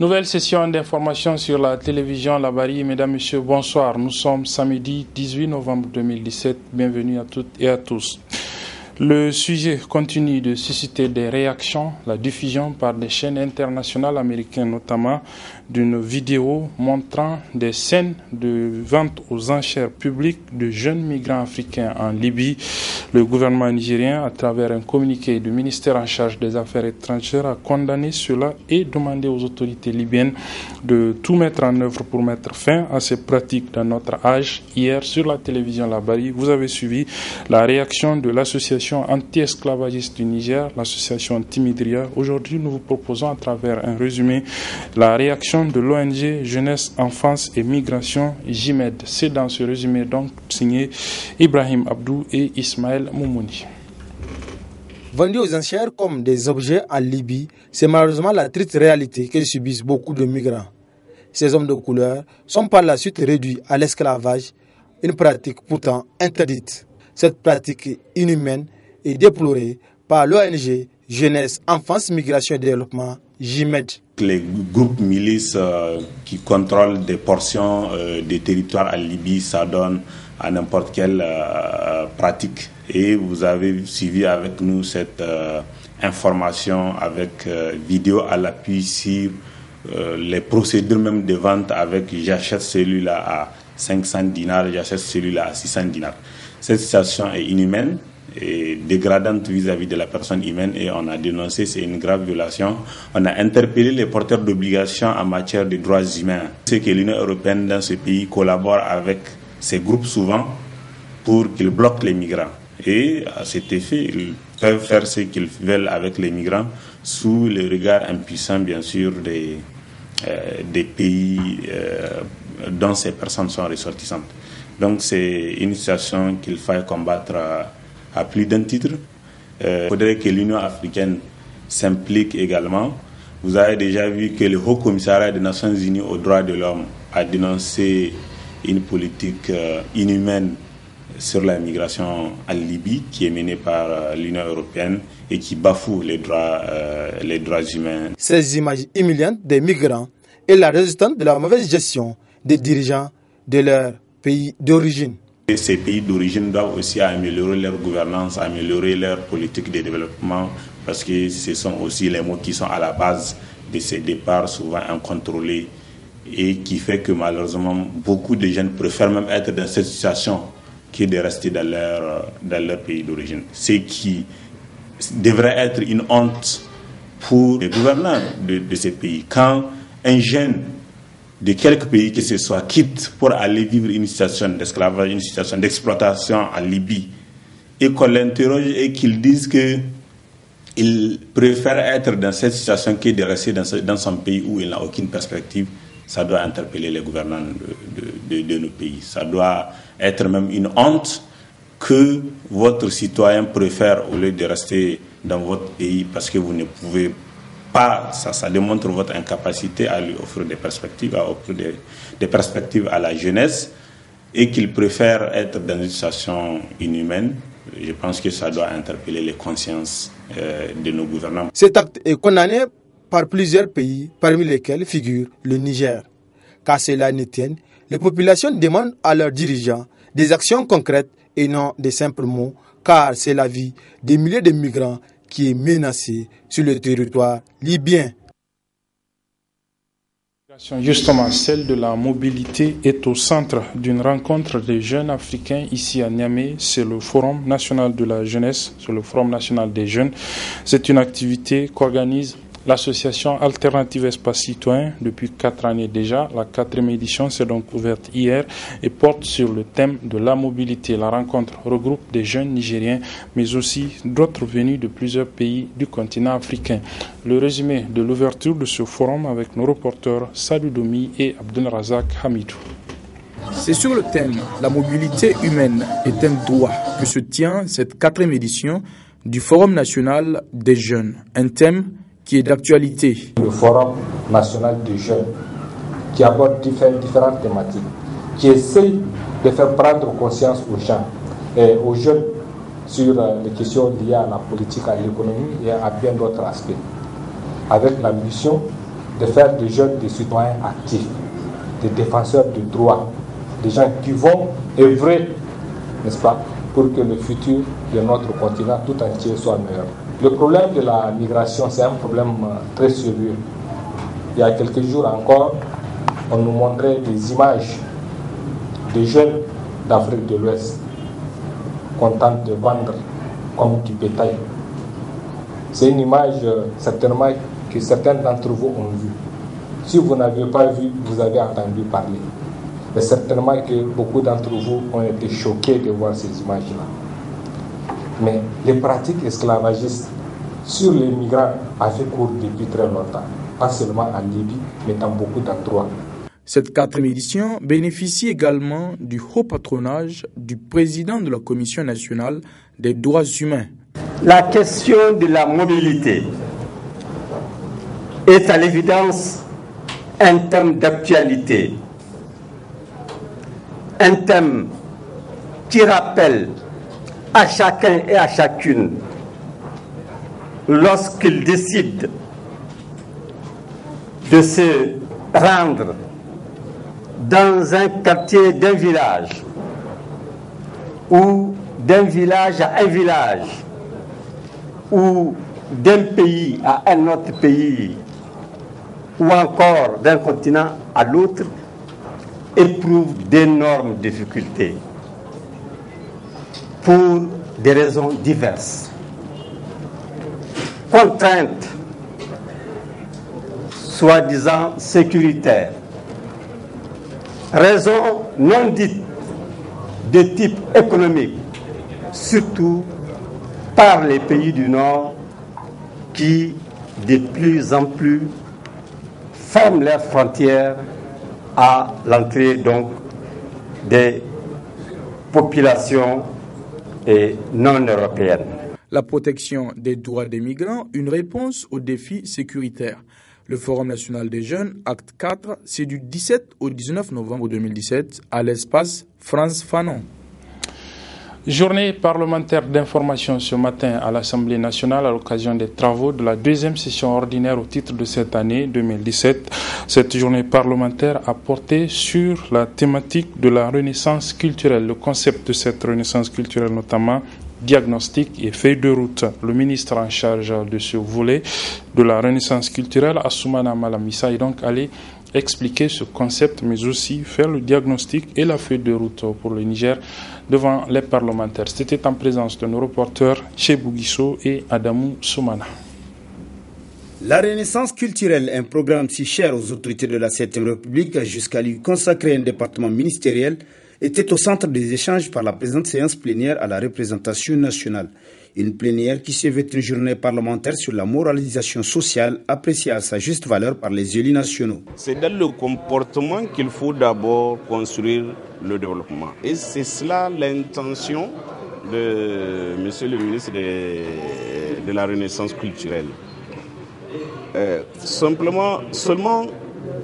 Nouvelle session d'information sur la télévision Labari. Mesdames, Messieurs, bonsoir. Nous sommes samedi 18 novembre 2017. Bienvenue à toutes et à tous. Le sujet continue de susciter des réactions, la diffusion par des chaînes internationales américaines notamment d'une vidéo montrant des scènes de vente aux enchères publiques de jeunes migrants africains en Libye. Le gouvernement nigérien, à travers un communiqué du ministère en charge des Affaires étrangères, a condamné cela et demandé aux autorités libyennes de tout mettre en œuvre pour mettre fin à ces pratiques dans notre âge. Hier, sur la télévision Labari, vous avez suivi la réaction de l'association anti-esclavagiste du Niger, l'association Timidria. Aujourd'hui, nous vous proposons à travers un résumé la réaction de l'ONG Jeunesse, Enfance et Migration, JIMED. C'est dans ce résumé donc signé Ibrahim Abdou et Ismaël Moumouni. Vendus aux enchères comme des objets en Libye, c'est malheureusement la triste réalité que subissent beaucoup de migrants. Ces hommes de couleur sont par la suite réduits à l'esclavage, une pratique pourtant interdite. Cette pratique inhumaine est déplorée par l'ONG Jeunesse, Enfance, Migration et Développement, JIMED. Les groupes milices qui contrôlent des portions des territoires en Libye s'adonnent à n'importe quelle pratique. Et vous avez suivi avec nous cette information avec vidéo à l'appui sur les procédures même de vente avec j'achète celui-là à 500 dinars, j'achète celui-là à 600 dinars. Cette situation est inhumaine et dégradante vis-à-vis de la personne humaine et on a dénoncé, c'est une grave violation. On a interpellé les porteurs d'obligations en matière de droits humains. C'est que l'Union européenne dans ce pays collabore avec ces groupes souvent pour qu'ils bloquent les migrants. Et à cet effet, ils peuvent faire ce qu'ils veulent avec les migrants sous le regard impuissant bien sûr des pays dont ces personnes sont ressortissantes. Donc c'est une situation qu'il faille combattre à plus d'un titre. Il faudrait que l'Union africaine s'implique également. Vous avez déjà vu que le Haut Commissariat des Nations Unies aux droits de l'homme a dénoncé une politique inhumaine sur la migration en Libye qui est menée par l'Union européenne et qui bafoue les droits humains. Ces images humiliantes des migrants et la résistance de la mauvaise gestion des dirigeants de leur pays d'origine. Et ces pays d'origine doivent aussi améliorer leur gouvernance, améliorer leur politique de développement, parce que ce sont aussi les mots qui sont à la base de ces départs souvent incontrôlés et qui fait que malheureusement beaucoup de jeunes préfèrent même être dans cette situation que de rester dans leur pays d'origine. Ce qui devrait être une honte pour les gouvernants de ces pays. Quand un jeune de quelque pays que ce soit quitte pour aller vivre une situation d'esclavage, une situation d'exploitation en Libye, et qu'on l'interroge et qu'il dise qu'il préfère être dans cette situation que de rester dans son pays où il n'a aucune perspective, ça doit interpeller les gouvernants de nos pays. Ça doit être même une honte que votre citoyen préfère au lieu de rester dans votre pays parce que vous ne pouvez pas, ça démontre votre incapacité à lui offrir des perspectives, à offrir des perspectives à la jeunesse et qu'il préfère être dans une situation inhumaine. Je pense que ça doit interpeller les consciences de nos gouvernants. Cet acte est condamné par plusieurs pays, parmi lesquels figure le Niger. Car cela ne tienne, les populations demandent à leurs dirigeants des actions concrètes et non des simples mots, car c'est la vie des milliers de migrants qui est menacée sur le territoire libyen. Justement, celle de la mobilité est au centre d'une rencontre des jeunes africains ici à Niamey. C'est le Forum national de la jeunesse, c'est le Forum national des jeunes. C'est une activité qu'organise l'association Alternative Espace Citoyen depuis 4 années déjà. La 4e édition s'est donc ouverte hier et porte sur le thème de la mobilité. La rencontre regroupe des jeunes Nigériens, mais aussi d'autres venus de plusieurs pays du continent africain. Le résumé de l'ouverture de ce forum avec nos reporters Salou Domi et Abdel Razak Hamidou. C'est sur le thème « La mobilité humaine est un droit » que se tient cette 4e édition du Forum national des jeunes. Un thème qui est d'actualité. Le Forum national des jeunes qui aborde différentes thématiques, qui essaye de faire prendre conscience aux gens et aux jeunes sur les questions liées à la politique, à l'économie et à bien d'autres aspects, avec la mission de faire des jeunes des citoyens actifs, des défenseurs du droit, des gens qui vont œuvrer, n'est-ce pas, pour que le futur de notre continent tout entier soit meilleur. Le problème de la migration, c'est un problème très sérieux. Il y a quelques jours encore, on nous montrait des images de jeunes d'Afrique de l'Ouest qu'on tente de vendre comme du bétail. C'est une image certainement que certains d'entre vous ont vue. Si vous n'avez pas vu, vous avez entendu parler. Mais certainement que beaucoup d'entre vous ont été choqués de voir ces images-là. Mais les pratiques esclavagistes sur les migrants avaient cours depuis très longtemps. Pas seulement en Libye, mais dans beaucoup d'endroits. Cette 4e édition bénéficie également du haut patronage du président de la Commission nationale des droits humains. La question de la mobilité est à l'évidence un thème d'actualité, un thème qui rappelle à chacun et à chacune, lorsqu'il décide de se rendre dans un quartier d'un village ou d'un village à un village ou d'un pays à un autre pays ou encore d'un continent à l'autre, éprouve d'énormes difficultés pour des raisons diverses. Contraintes, soi-disant sécuritaires, raisons non dites de type économique, surtout par les pays du Nord qui de plus en plus ferment leurs frontières à l'entrée donc des populations non européennes. La protection des droits des migrants, une réponse aux défis sécuritaires. Le Forum national des jeunes, acte 4, c'est du 17 au 19 novembre 2017 à l'espace France Fanon. Journée parlementaire d'information ce matin à l'Assemblée nationale à l'occasion des travaux de la 2e session ordinaire au titre de cette année 2017. Cette journée parlementaire a porté sur la thématique de la renaissance culturelle, le concept de cette renaissance culturelle notamment diagnostic et feuille de route. Le ministre en charge de ce volet de la renaissance culturelle, Assoumana Malamissa, est donc allé expliquer ce concept, mais aussi faire le diagnostic et la feuille de route pour le Niger devant les parlementaires. C'était en présence de nos reporters Chebou Guisso et Adamou Soumana. La renaissance culturelle, un programme si cher aux autorités de la 7e République jusqu'à lui consacrer un département ministériel, était au centre des échanges par la présente séance plénière à la représentation nationale. Une plénière qui se veut une journée parlementaire sur la moralisation sociale appréciée à sa juste valeur par les élus nationaux. C'est dans le comportement qu'il faut d'abord construire le développement. Et c'est cela l'intention de Monsieur le ministre de la Renaissance culturelle. Seulement,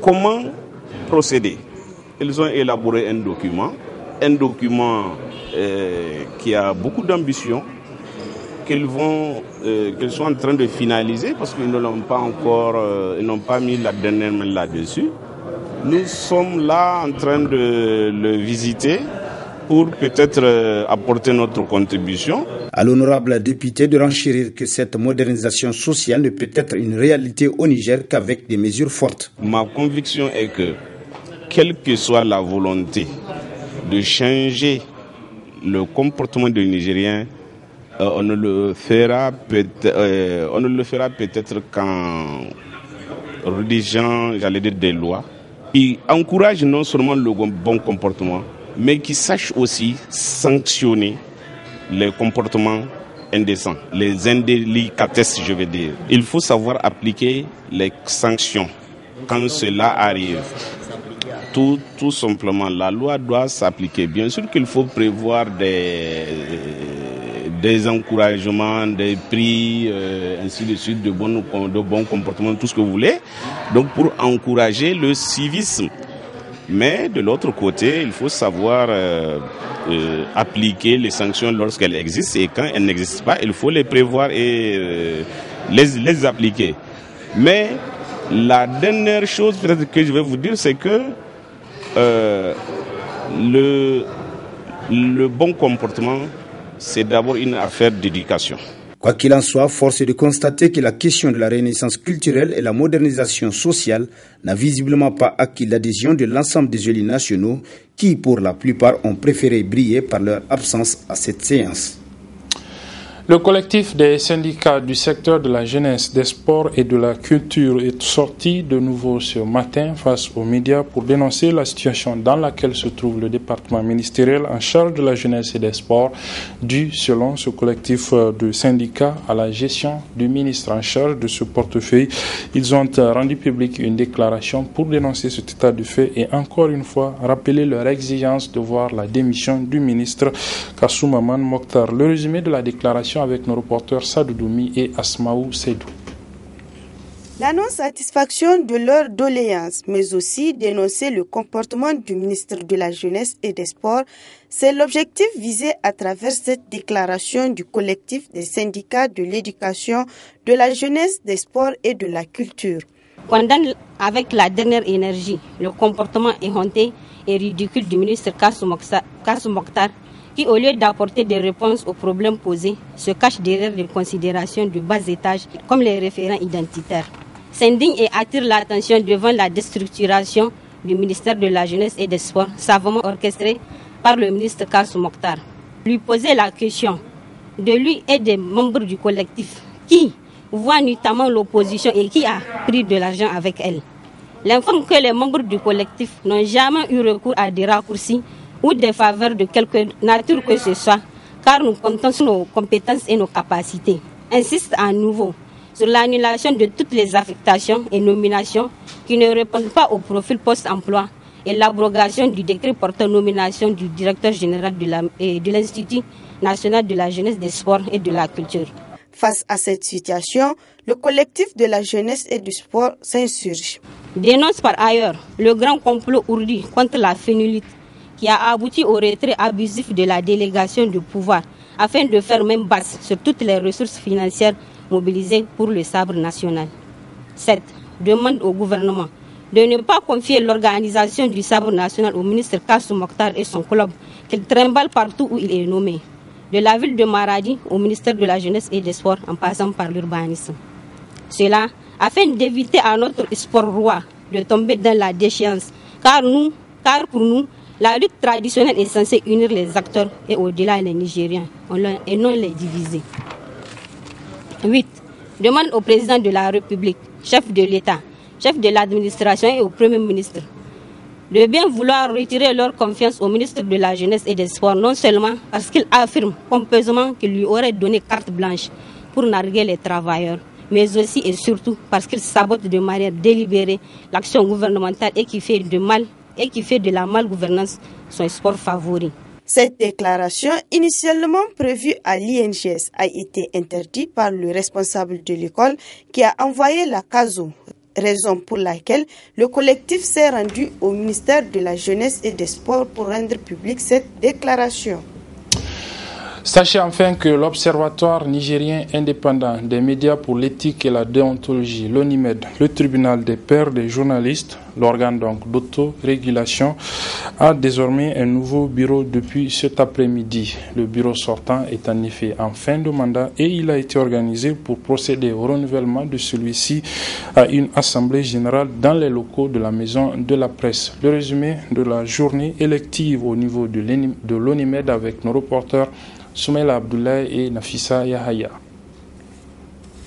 comment procéder? Ils ont élaboré un document qui a beaucoup d'ambition, qu'ils sont en train de finaliser parce qu'ils ne l'ont pas encore, ils n'ont pas mis la dernière main là-dessus. Nous sommes là en train de le visiter pour peut-être apporter notre contribution. À l'honorable député de renchérir que cette modernisation sociale ne peut être une réalité au Niger qu'avec des mesures fortes. Ma conviction est que, quelle que soit la volonté de changer le comportement des Nigériens, on ne le fera peut-être qu'en rédigeant, des lois qui encouragent non seulement le bon comportement, mais qui sachent aussi sanctionner les comportements indécents, les indélicatesses, je veux dire. Il faut savoir appliquer les sanctions quand cela arrive. Tout simplement, la loi doit s'appliquer. Bien sûr qu'il faut prévoir des encouragements, des prix, ainsi de suite, de bons comportements, tout ce que vous voulez. Donc pour encourager le civisme. Mais de l'autre côté, il faut savoir appliquer les sanctions lorsqu'elles existent. Et quand elles n'existent pas, il faut les prévoir et les appliquer. Mais La dernière chose peut-être que je vais vous dire, c'est que le bon comportement, c'est d'abord une affaire d'éducation. Quoi qu'il en soit, force est de constater que la question de la renaissance culturelle et la modernisation sociale n'a visiblement pas acquis l'adhésion de l'ensemble des élus nationaux qui, pour la plupart, ont préféré briller par leur absence à cette séance. Le collectif des syndicats du secteur de la jeunesse, des sports et de la culture est sorti de nouveau ce matin face aux médias pour dénoncer la situation dans laquelle se trouve le département ministériel en charge de la jeunesse et des sports, dû, selon ce collectif de syndicats, à la gestion du ministre en charge de ce portefeuille. Ils ont rendu public une déclaration pour dénoncer cet état de fait et encore une fois rappeler leur exigence de voir la démission du ministre Kassoumaman Mokhtar. Le résumé de la déclaration avec nos reporters Sadou Doumi et Asmaou Seydou. La non-satisfaction de leurs doléances, mais aussi dénoncer le comportement du ministre de la Jeunesse et des Sports, c'est l'objectif visé à travers cette déclaration du collectif des syndicats de l'éducation, de la jeunesse, des sports et de la culture. Condamne avec la dernière énergie le comportement éhonté et ridicule du ministre Kassou Mokhtar, qui, au lieu d'apporter des réponses aux problèmes posés, se cache derrière des considérations de bas étage comme les référents identitaires. S'indigne et attire l'attention devant la déstructuration du ministère de la Jeunesse et des Sports, savamment orchestrée par le ministre Kassou Mokhtar. Lui poser la question de lui et des membres du collectif qui voient notamment l'opposition et qui a pris de l'argent avec elle. L'informe que les membres du collectif n'ont jamais eu recours à des raccourcis ou des faveurs de quelque nature que ce soit, car nous comptons sur nos compétences et nos capacités. Insiste à nouveau sur l'annulation de toutes les affectations et nominations qui ne répondent pas au profil post-emploi et l'abrogation du décret portant nomination du directeur général de l'Institut national de la jeunesse, des sports et de la culture. Face à cette situation, le collectif de la jeunesse et du sport s'insurge. Dénonce par ailleurs le grand complot ourdi contre la fénulite qui a abouti au retrait abusif de la délégation du pouvoir afin de faire main basse sur toutes les ressources financières mobilisées pour le sabre national. 7. Demande au gouvernement de ne pas confier l'organisation du sabre national au ministre Kassou Mokhtar et son club qu'il trimballe partout où il est nommé, de la ville de Maradi au ministère de la Jeunesse et des Sports en passant par l'urbanisme. Cela afin d'éviter à notre sport roi de tomber dans la déchéance, car pour nous, la lutte traditionnelle est censée unir les acteurs et au-delà les Nigériens, et non les diviser. 8. Demande au président de la République, chef de l'État, chef de l'administration et au Premier ministre de bien vouloir retirer leur confiance au ministre de la Jeunesse et des Sports, non seulement parce qu'il affirme pompeusement qu'il lui aurait donné carte blanche pour narguer les travailleurs, mais aussi et surtout parce qu'il sabote de manière délibérée l'action gouvernementale et qui fait de la malgouvernance son sport favori. Cette déclaration, initialement prévue à l'INGS, a été interdite par le responsable de l'école qui a envoyé la CASO, raison pour laquelle le collectif s'est rendu au ministère de la Jeunesse et des Sports pour rendre publique cette déclaration. Sachez enfin que l'Observatoire nigérien indépendant des médias pour l'éthique et la déontologie, l'ONIMED, le tribunal des pairs des journalistes, l'organe donc d'autorégulation, a désormais un nouveau bureau depuis cet après-midi. Le bureau sortant est en effet en fin de mandat et il a été organisé pour procéder au renouvellement de celui-ci à une assemblée générale dans les locaux de la maison de la presse. Le résumé de la journée élective au niveau de l'ONIMED avec nos reporters Soumaïla Abdoulaye et Nafissa Yahaya.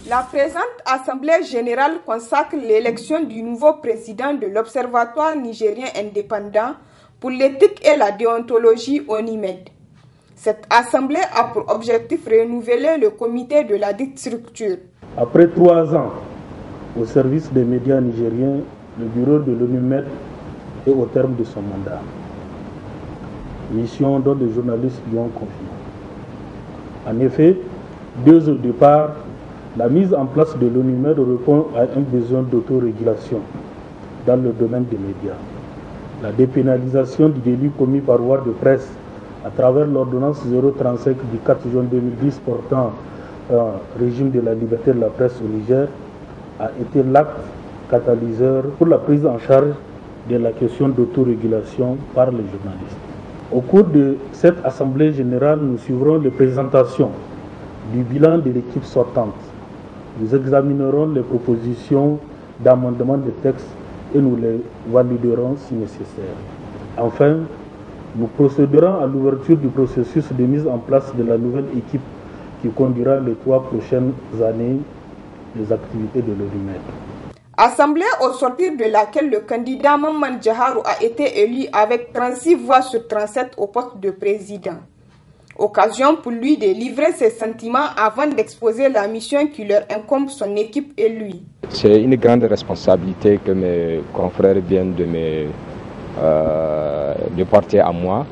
La présente Assemblée générale consacre l'élection du nouveau président de l'Observatoire nigérien indépendant pour l'éthique et la déontologie ONIMED. Cette Assemblée a pour objectif de renouveler le comité de la dite structure. Après 3 ans au service des médias nigériens, le bureau de l'ONIMED est au terme de son mandat. Mission dont les journalistes lui ont confié. En effet, dès au départ, la mise en place de l'ONIMED répond à un besoin d'autorégulation dans le domaine des médias. La dépénalisation du délit commis par voie de presse à travers l'ordonnance 035 du 4 juin 2010 portant régime de la liberté de la presse au Niger a été l'acte catalyseur pour la prise en charge de la question d'autorégulation par les journalistes. Au cours de cette Assemblée générale, nous suivrons les présentations du bilan de l'équipe sortante. Nous examinerons les propositions d'amendement de texte et nous les validerons si nécessaire. Enfin, nous procéderons à l'ouverture du processus de mise en place de la nouvelle équipe qui conduira les 3 prochaines années les activités de l'ONIMED. Assemblée au sortir de laquelle le candidat Maman Djaharou a été élu avec 36 voix sur 37 au poste de président. Occasion pour lui de livrer ses sentiments avant d'exposer la mission qui leur incombe son équipe et lui. C'est une grande responsabilité que mes confrères viennent de porter à moi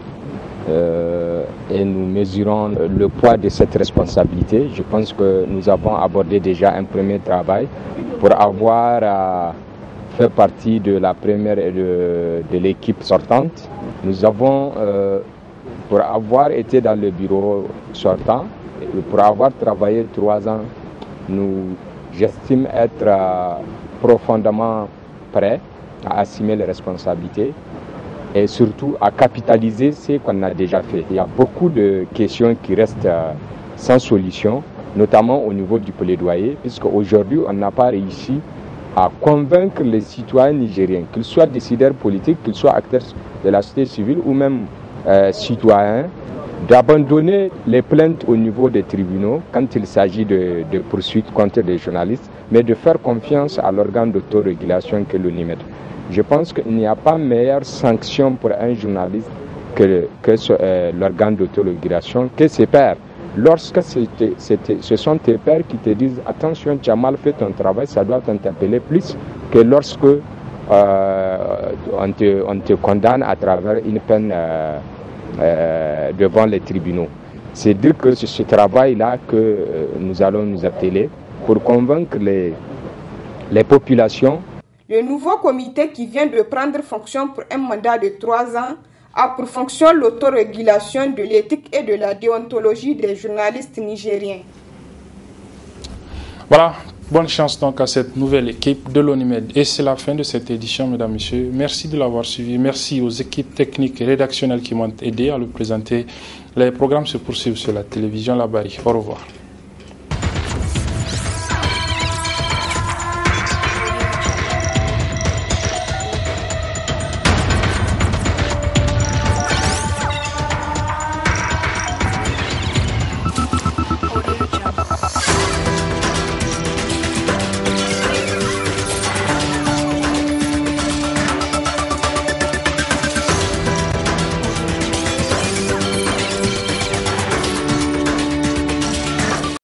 et nous mesurons le poids de cette responsabilité. Je pense que nous avons abordé déjà un premier travail pour avoir fait partie de la première de l'équipe sortante. Nous avons pour avoir été dans le bureau sortant, pour avoir travaillé 3 ans, j'estime être profondément prêt à assumer les responsabilités et surtout à capitaliser ce qu'on a déjà fait. Il y a beaucoup de questions qui restent sans solution, notamment au niveau du plaidoyer, puisque aujourd'hui on n'a pas réussi à convaincre les citoyens nigériens, qu'ils soient décideurs politiques, qu'ils soient acteurs de la société civile ou même citoyens, d'abandonner les plaintes au niveau des tribunaux quand il s'agit de poursuites contre des journalistes, mais de faire confiance à l'organe d'autorégulation que l'ONIMED. Je pense qu'il n'y a pas meilleure sanction pour un journaliste que l'organe d'autorégulation, que ses pairs. Lorsque ce sont tes pairs qui te disent « Attention, tu as mal fait ton travail », ça doit t'interpeller plus que lorsque on te condamne à travers une peine devant les tribunaux. C'est dire que c'est ce travail-là que nous allons nous atteler pour convaincre les populations. Le nouveau comité qui vient de prendre fonction pour un mandat de 3 ans a pour fonction l'autorégulation de l'éthique et de la déontologie des journalistes nigériens. Voilà, bonne chance donc à cette nouvelle équipe de l'ONIMED. Et c'est la fin de cette édition, mesdames et messieurs. Merci de l'avoir suivi. Merci aux équipes techniques et rédactionnelles qui m'ont aidé à le présenter. Les programmes se poursuivent sur la télévision La Barry. Au revoir.